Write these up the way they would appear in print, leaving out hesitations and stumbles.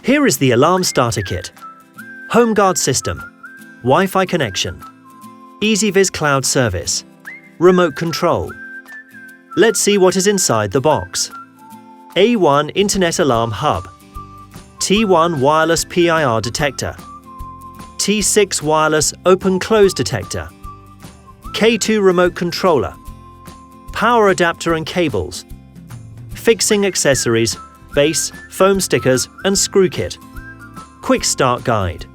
Here is the alarm starter kit. Home guard system, Wi-Fi connection, EZVIZ cloud service, remote control. Let's see what is inside the box. A1 Internet Alarm Hub, T1 Wireless PIR Detector, T6 Wireless Open-Close Detector, K2 Remote Controller, Power Adapter and Cables, Fixing Accessories, Base, Foam Stickers and Screw Kit, Quick Start Guide.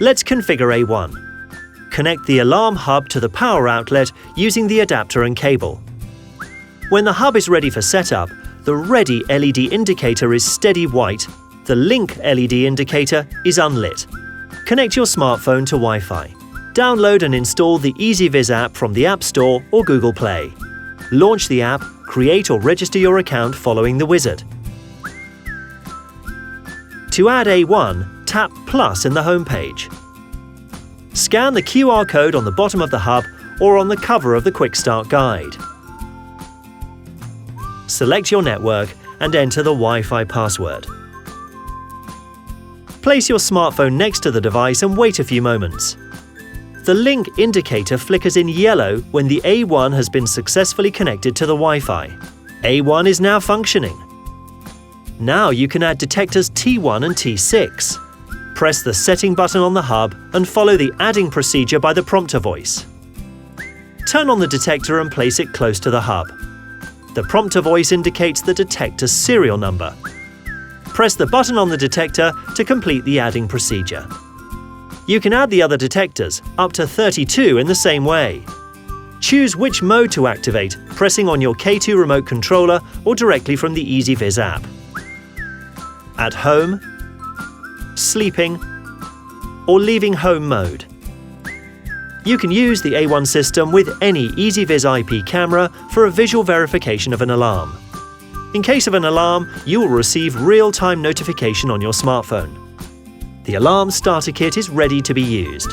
Let's configure A1. Connect the alarm hub to the power outlet using the adapter and cable. When the hub is ready for setup, the Ready LED indicator is steady white, the Link LED indicator is unlit. Connect your smartphone to Wi-Fi. Download and install the EZVIZ app from the App Store or Google Play. Launch the app, create or register your account following the wizard. To add A1, tap Plus in the home page. Scan the QR code on the bottom of the hub or on the cover of the Quick Start Guide. Select your network and enter the Wi-Fi password. Place your smartphone next to the device and wait a few moments. The Link indicator flickers in yellow when the A1 has been successfully connected to the Wi-Fi. A1 is now functioning. Now you can add detectors T1 and T6. Press the setting button on the hub and follow the adding procedure by the prompter voice. Turn on the detector and place it close to the hub. The prompter voice indicates the detector's serial number. Press the button on the detector to complete the adding procedure. You can add the other detectors, up to 32 in the same way. Choose which mode to activate, pressing on your K2 remote controller or directly from the EZVIZ app. At home, sleeping, or leaving home mode. You can use the A1 system with any EZVIZ IP camera for a visual verification of an alarm. In case of an alarm, you will receive real-time notification on your smartphone. The alarm starter kit is ready to be used.